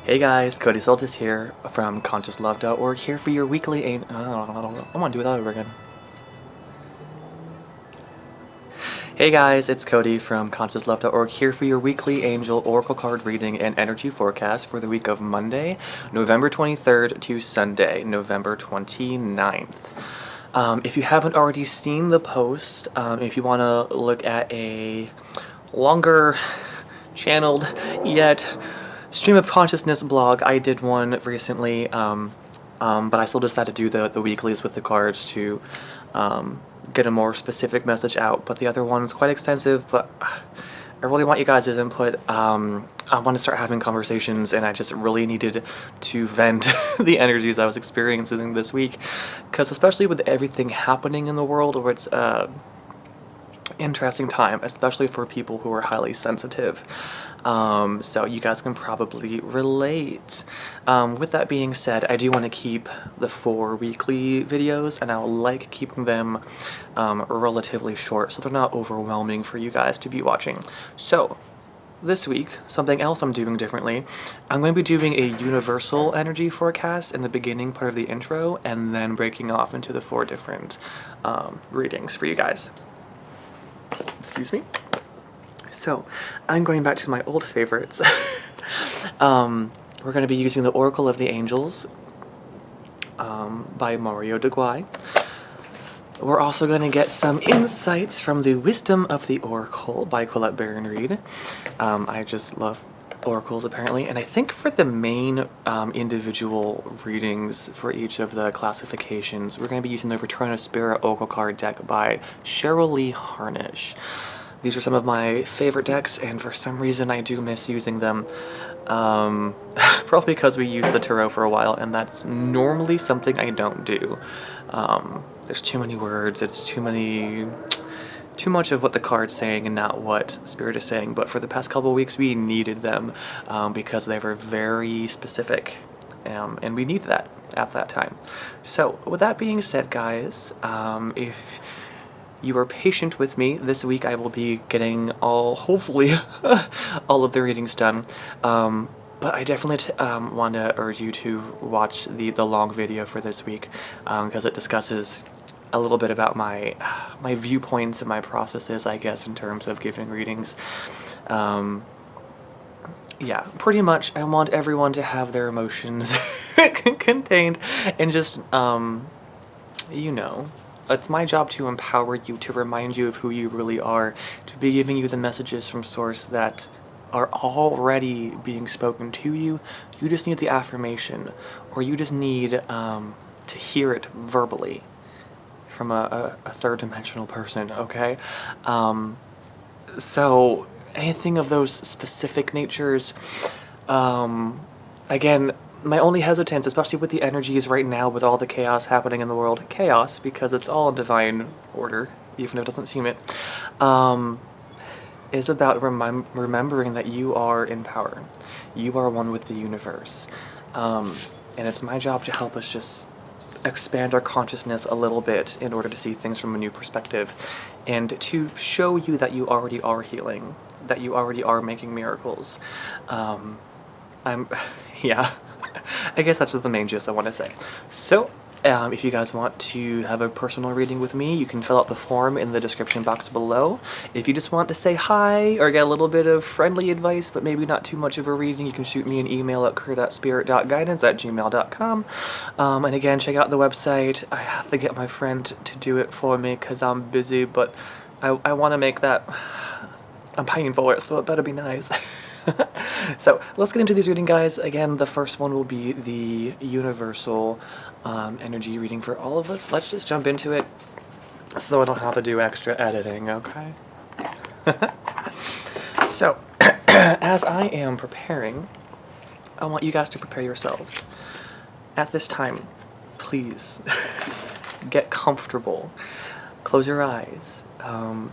Hey guys, Cody Soltis here from ConsciousLove.org, here for your weekly I want to do that over again. Hey guys, it's Cody from ConsciousLove.org, here for your weekly angel oracle card reading and energy forecast for the week of Monday, November 23rd to Sunday, November 29th. If you haven't already seen the post, if you want to look at a longer channeled yet stream of consciousness blog, I did one recently, but I still decided to do the weeklies with the cards to get a more specific message out. But the other one is quite extensive, but I really want you guys' input. I want to start having conversations, and I just really needed to vent the energies I was experiencing this week, because especially with everything happening in the world, where it's interesting time, especially for people who are highly sensitive. So you guys can probably relate. With that being said, I do want to keep the 4 weekly videos, and I like keeping them relatively short so they're not overwhelming for you guys to be watching. So this week, something else I'm doing differently, I'm going to be doing a universal energy forecast in the beginning part of the intro, and then breaking off into the 4 different readings for you guys. Excuse me. So, I'm going back to my old favorites. We're going to be using the Oracle of the Angels by Mario de Guy. We're also going to get some insights from the Wisdom of the Oracle by Colette Baron-Reid. I just love oracles, apparently, and I think for the main individual readings for each of the classifications, we're going to be using the Return of Spirit Oracle card deck by Cheryl Lee Harnish. These are some of my favorite decks, and for some reason I do miss using them. Probably because we used the tarot for a while, and that's normally something I don't do. There's too many words, it's too much of what the card's saying and not what Spirit is saying, but for the past couple weeks we needed them because they were very specific, and we needed that at that time. So with that being said, guys, if you are patient with me, this week I will be getting hopefully all of the readings done. But I definitely want to urge you to watch the long video for this week, because it discusses a little bit about my viewpoints and my processes, I guess, in terms of giving readings. Yeah, pretty much I want everyone to have their emotions contained, and just, you know, it's my job to empower you, to remind you of who you really are, to be giving you the messages from Source that are already being spoken to you. You just need the affirmation, or you just need to hear it verbally from a third-dimensional person, okay? So anything of those specific natures, again, my only hesitance, especially with the energies right now, with all the chaos happening in the world, chaos, because it's all in divine order, even if it doesn't seem it, is about remembering that you are in power. You are one with the universe. And it's my job to help us just expand our consciousness a little bit in order to see things from a new perspective, and to show you that you already are healing, that you already are making miracles. Yeah, I guess that's just the main gist I want to say. So, if you guys want to have a personal reading with me, you can fill out the form in the description box below. If you just want to say hi or get a little bit of friendly advice, but maybe not too much of a reading, you can shoot me an email at career.spirit.guidance@gmail.com. And again, check out the website. I have to get my friend to do it for me because I'm busy, but I want to make that... I'm paying for it, so it better be nice. So let's get into these reading, guys. Again, the first one will be the universal energy reading for all of us. Let's just jump into it so I don't have to do extra editing, okay? So, as I am preparing, I want you guys to prepare yourselves. At this time, please get comfortable. Close your eyes.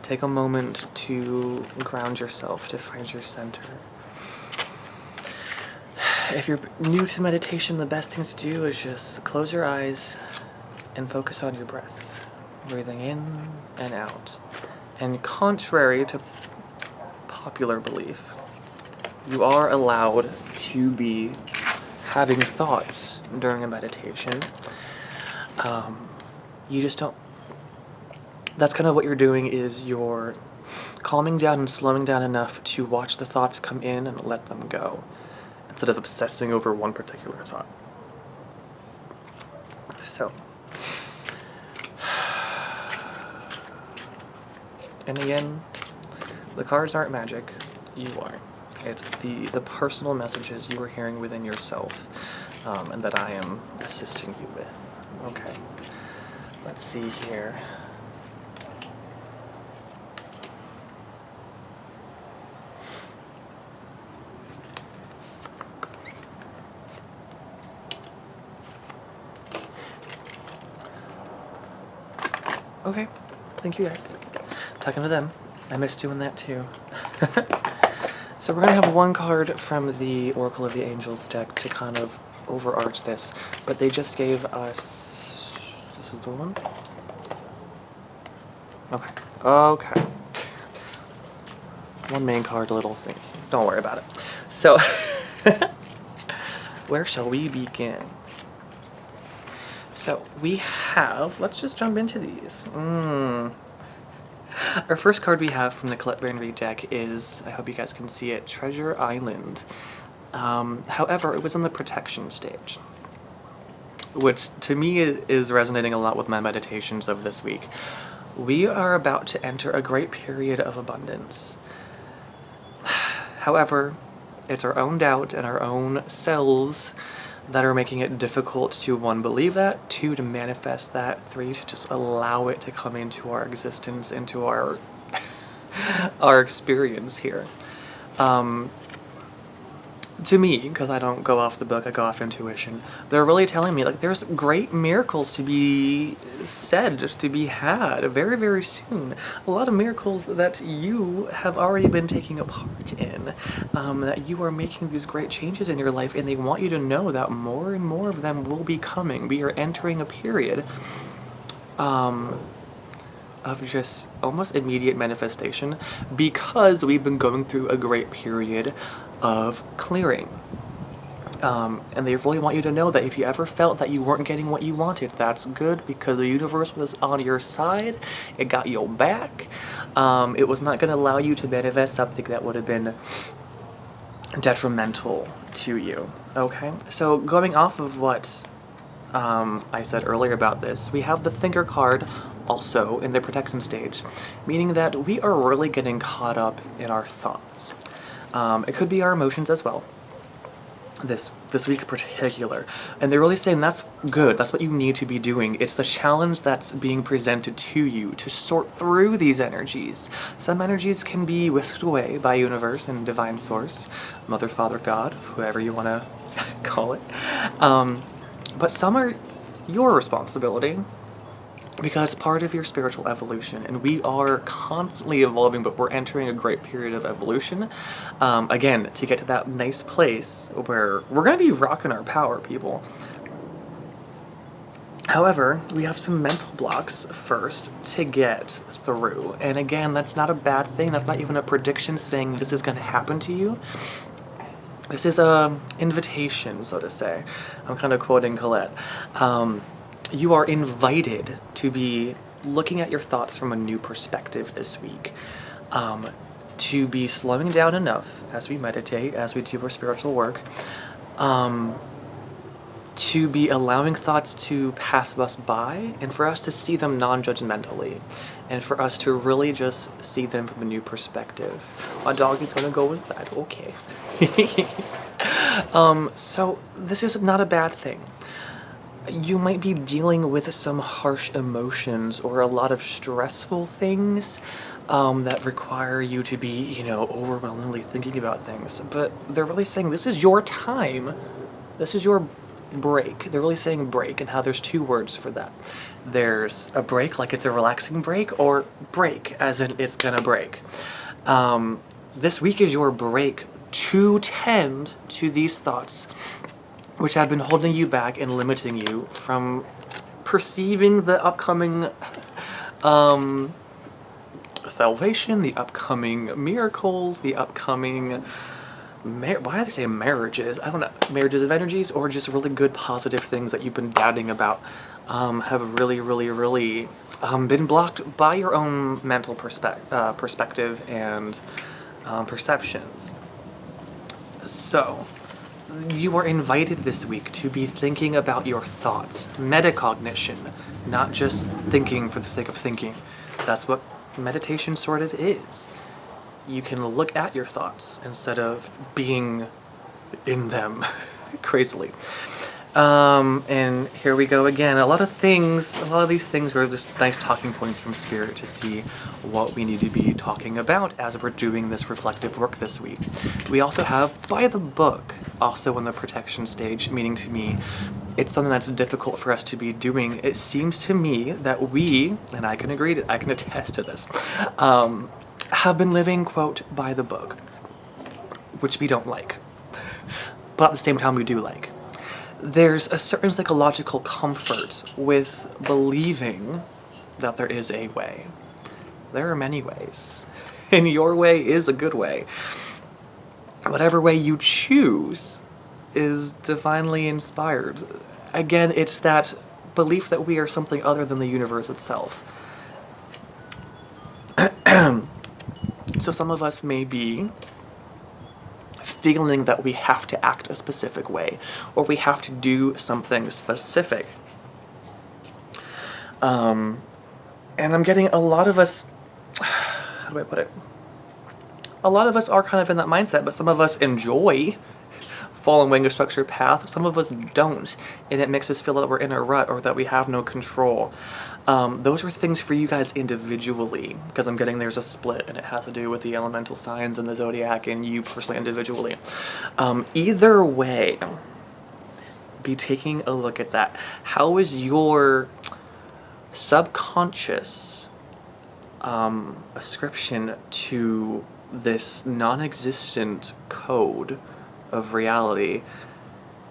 Take a moment to ground yourself, to find your center. If you're new to meditation, the best thing to do is just close your eyes and focus on your breath, breathing in and out. And contrary to popular belief, you are allowed to be having thoughts during a meditation. You just don't, that's kind of what you're doing, is you're calming down and slowing down enough to watch the thoughts come in and let them go, instead of obsessing over one particular thought. So, and again, the cards aren't magic, you are. It's the personal messages you are hearing within yourself, and that I am assisting you with. Okay, let's see here. Okay, thank you guys. Talking to them. I miss doing that too. So we're going to have one card from the Oracle of the Angels deck to kind of overarch this, but they just gave us... This is the one? Okay. Okay. One main card, little thing. Don't worry about it. So, where shall we begin? So we have, let's just jump into these. Our first card we have from the Colette Baron Reid deck is, I hope you guys can see it, Treasure Island. However, it was in the protection stage, which to me is resonating a lot with my meditations of this week. We are about to enter a great period of abundance. However, it's our own doubt and our own selves that are making it difficult to, one, believe that, two, to manifest that, three, to just allow it to come into our existence, into our our experience here. To me, because I don't go off the book, I go off intuition, they're really telling me, like, there's great miracles to be said, to be had very, very soon. A lot of miracles that you have already been taking a part in, that you are making these great changes in your life, and they want you to know that more and more of them will be coming. We are entering a period of just almost immediate manifestation, because we've been going through a great period of clearing. And they really want you to know that if you ever felt that you weren't getting what you wanted, that's good, because the universe was on your side. It got your back. It was not going to allow you to manifest something that would have been detrimental to you. Okay? So going off of what I said earlier about this, we have the Thinker card also in the protection stage, meaning that we are really getting caught up in our thoughts. It could be our emotions as well, this week in particular. And they're really saying that's good, that's what you need to be doing. It's the challenge that's being presented to you to sort through these energies. Some energies can be whisked away by universe and divine source, Mother, Father, God, whoever you want to call it. But some are your responsibility, because it's part of your spiritual evolution, and we are constantly evolving, but we're entering a great period of evolution. Again, to get to that nice place where we're going to be rocking our power, people. However, we have some mental blocks first to get through. And again, that's not a bad thing. That's not even a prediction saying this is going to happen to you. This is an invitation, so to say. I'm kind of quoting Colette. You are invited to be looking at your thoughts from a new perspective this week. To be slowing down enough as we meditate, as we do our spiritual work, to be allowing thoughts to pass us by, and for us to see them non-judgmentally, and for us to really just see them from a new perspective. My dog is gonna go inside, okay. So this is not a bad thing. You might be dealing with some harsh emotions or a lot of stressful things that require you to be, overwhelmingly thinking about things. But they're really saying this is your time. This is your break. They're really saying break, and how there's two words for that. There's a break, like it's a relaxing break, or break, as in it's gonna break. This week is your break to tend to these thoughts, which have been holding you back and limiting you from perceiving the upcoming salvation, the upcoming miracles, the upcoming why do they say marriages? I don't know. Marriages of energies, or just really good positive things that you've been doubting about have really, really, really been blocked by your own mental perspective and perceptions. So, you are invited this week to be thinking about your thoughts, metacognition, not just thinking for the sake of thinking. That's what meditation sort of is. You can look at your thoughts instead of being in them crazily. And here we go again. A lot of these things are just nice talking points from Spirit to see what we need to be talking about as we're doing this reflective work this week. We also have by the book, also in the protection stage, meaning to me, it's something that's difficult for us to be doing. It seems to me that we, and I can attest to this, have been living, quote, by the book, which we don't like, but at the same time we do like. There's a certain psychological comfort with believing that there is a way. There are many ways, and your way is a good way. Whatever way you choose is divinely inspired. Again, it's that belief that we are something other than the universe itself. So some of us may be feeling that we have to act a specific way, or we have to do something specific. And I'm getting a lot of us, how do I put it? A lot of us are kind of in that mindset, but some of us enjoy following a structured path. Some of us don't, and it makes us feel that we're in a rut or that we have no control. Those are things for you guys individually, because I'm getting there's a split, and it has to do with the elemental signs and the zodiac and you personally individually. Either way, be taking a look at that. How is your subconscious ascription to this non-existent code of reality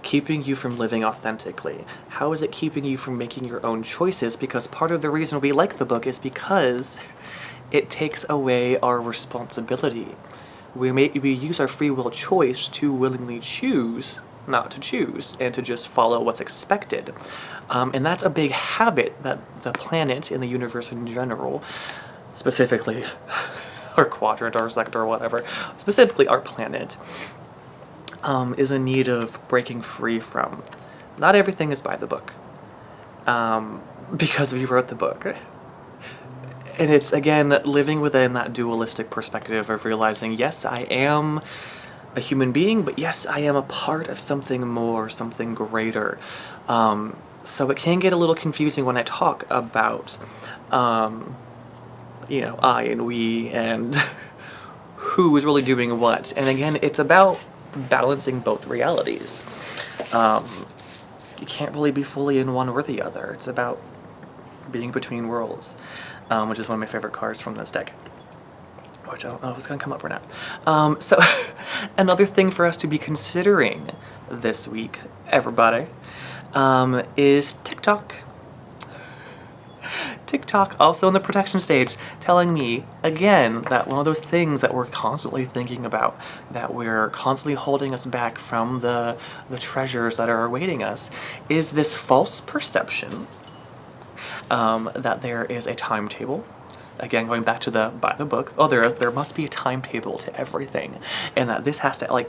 keeping you from living authentically? How is it keeping you from making your own choices? Because part of the reason we like the book is because it takes away our responsibility. We use our free will choice to willingly choose not to choose and to just follow what's expected. And that's a big habit that the planet and the universe in general, specifically our quadrant, our sector, whatever, specifically our planet, is in need of breaking free from. Not everything is by the book, because we wrote the book. And it's, again, living within that dualistic perspective of realizing, yes, I am a human being, but yes, I am a part of something more, something greater. So it can get a little confusing when I talk about, I and we, and who is really doing what. And again, it's about balancing both realities. You can't really be fully in one or the other. It's about being between worlds, which is one of my favorite cards from this deck, which I don't know if it's going to come up or not. So another thing for us to be considering this week, everybody, is TikTok. TikTok, also in the protection stage, telling me, again, that one of those things that we're constantly thinking about, that we're constantly holding us back from the treasures that are awaiting us, is this false perception that there is a timetable. Again, going back to by the book, there must be a timetable to everything, and that this has to,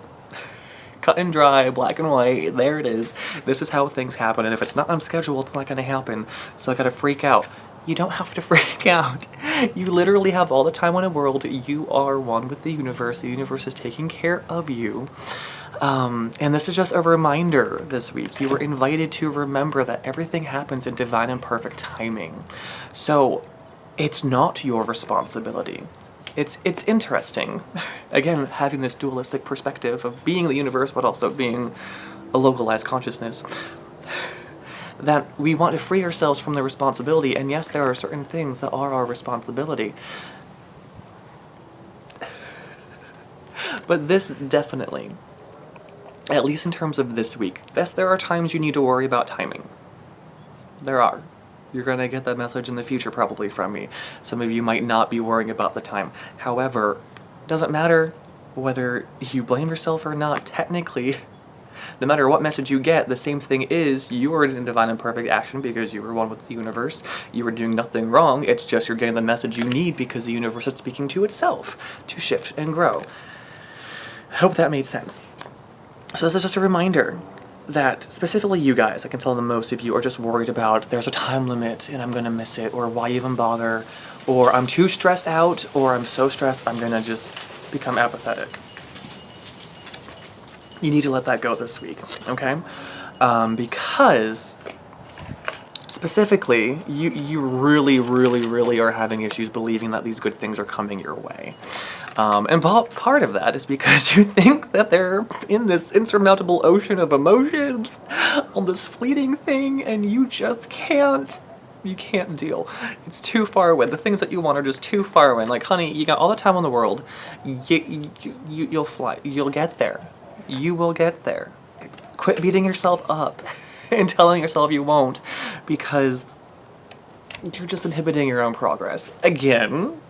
cut and dry, black and white, there it is. This is how things happen, and if it's not on schedule, it's not going to happen, so I gotta freak out. You don't have to freak out. You literally have all the time in the world. You are one with the universe. The universe is taking care of you. And this is just a reminder this week. You were invited to remember that everything happens in divine and perfect timing. So it's not your responsibility. It's interesting. Again, having this dualistic perspective of being the universe, but also being a localized consciousness, that we want to free ourselves from the responsibility, and yes, there are certain things that are our responsibility. But this definitely, at least in terms of this week, yes, there are times you need to worry about timing. There are. You're going to get that message in the future probably from me. Some of you might not be worrying about the time. However, doesn't matter whether you blame yourself or not, technically, no matter what message you get, the same thing is you are in divine and perfect action because you were one with the universe. You were doing nothing wrong. It's just you're getting the message you need because the universe is speaking to itself to shift and grow. I hope that made sense. So this is just a reminder that specifically you guys, I can tell the most of you are just worried about there's a time limit and I'm gonna miss it, or why even bother, or I'm too stressed out, or I'm so stressed I'm gonna just become apathetic. You need to let that go this week, okay? Because specifically, you really are having issues believing that these good things are coming your way. And part of that is because you think that they're in this insurmountable ocean of emotions on this fleeting thing, and you just can't. You can't deal. It's too far away. The things that you want are just too far away. Like, honey, you got all the time in the world. You'll fly. You'll get there. You will get there. Quit beating yourself up and telling yourself you won't, because you're just inhibiting your own progress. Again,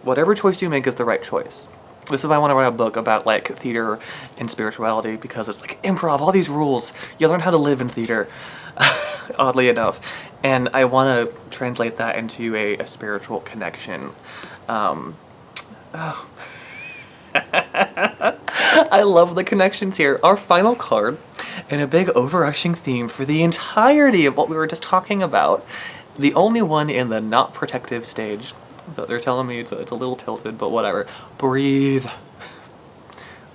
whatever choice you make is the right choice. This is why I want to write a book about like theater and spirituality, because it's like improv, all these rules. You learn how to live in theater, oddly enough. And I want to translate that into a spiritual connection. I love the connections here. Our final card, and a big overarching theme for the entirety of what we were just talking about. The only one in the not protective stage. They're telling me it's a little tilted, but whatever. Breathe.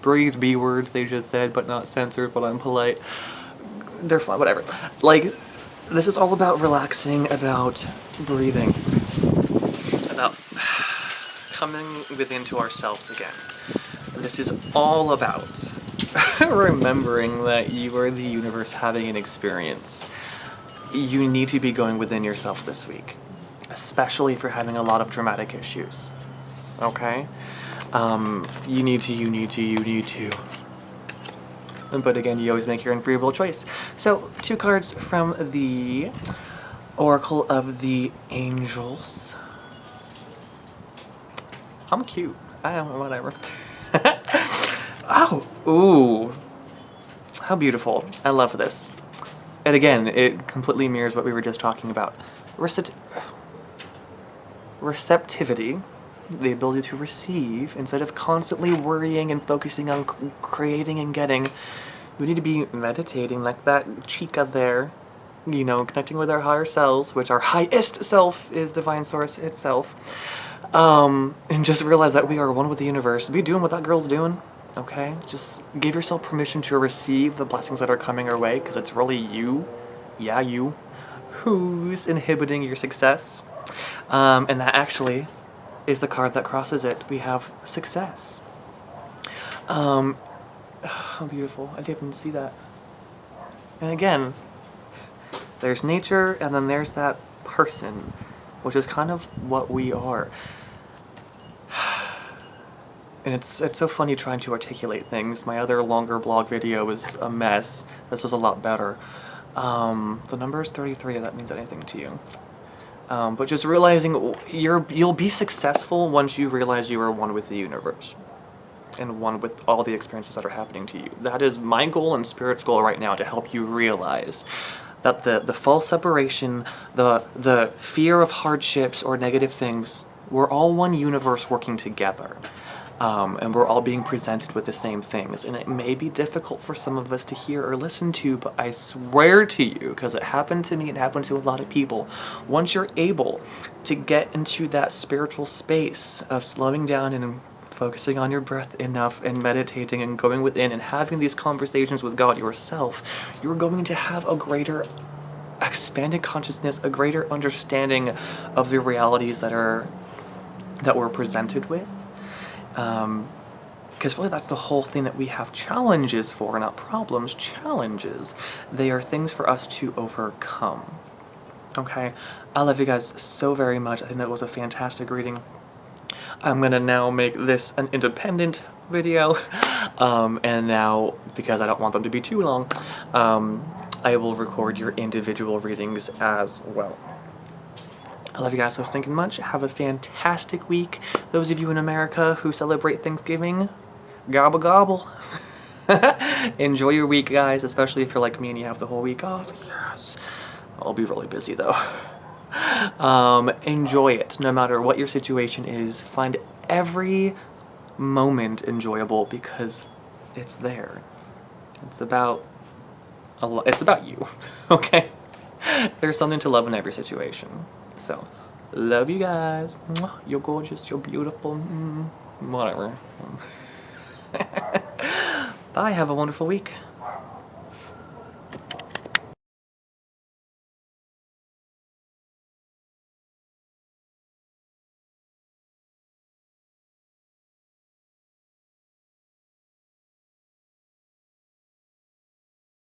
Breathe B words they just said, but not censored, but I'm polite. They're fine, whatever. Like, this is all about relaxing, about breathing, about coming within to ourselves again. This is all about remembering that you are the universe having an experience. You need to be going within yourself this week, especially if you're having a lot of dramatic issues, okay? You need to. But again, you always make your own free will choice. So, 2 cards from the Oracle of the Angels. I'm cute. I don't know, whatever. Oh, ooh. How beautiful. I love this. And again, it completely mirrors what we were just talking about. Receptivity, the ability to receive, instead of constantly worrying and focusing on creating and getting. We need to be meditating like that chica there, you know, connecting with our higher selves, which our highest self is divine source itself. And just realize that we are one with the universe. Be doing what that girl's doing, okay? Just give yourself permission to receive the blessings that are coming our way, because it's really you, yeah, you, who's inhibiting your success. And that actually is the card that crosses it. We have success. How beautiful. I didn't even see that. And again, there's nature, and then there's that person, which is kind of what we are. And it's so funny trying to articulate things. My other longer blog video was a mess. This was a lot better. The number is 33, if that means anything to you. But just realizing you'll be successful once you realize you are one with the universe and one with all the experiences that are happening to you. That is my goal and Spirit's goal right now, to help you realize that the false separation, the fear of hardships or negative things, we're all one universe working together. And we're all being presented with the same things. And it may be difficult for some of us to hear or listen to, but I swear to you, because it happened to me, it happened to a lot of people, once you're able to get into that spiritual space of slowing down and focusing on your breath enough and meditating and going within and having these conversations with God yourself, you're going to have a greater expanded consciousness, a greater understanding of the realities that we're presented with. Because really that's the whole thing that we have challenges for, not problems, challenges. They are things for us to overcome. Okay? I love you guys so very much. I think that was a fantastic reading. I'm gonna now make this an independent video, and now, because I don't want them to be too long, I will record your individual readings as well. I love you guys so stinking much. Have a fantastic week. Those of you in America who celebrate Thanksgiving, Gobble gobble. Enjoy your week, guys, especially if you're like me and you have the whole week off. Yes. I'll be really busy though. Enjoy it, no matter what your situation is. Find every moment enjoyable because it's there. It's about you, okay? There's something to love in every situation. So, love you guys. You're gorgeous, you're beautiful. Whatever. Bye, have a wonderful week.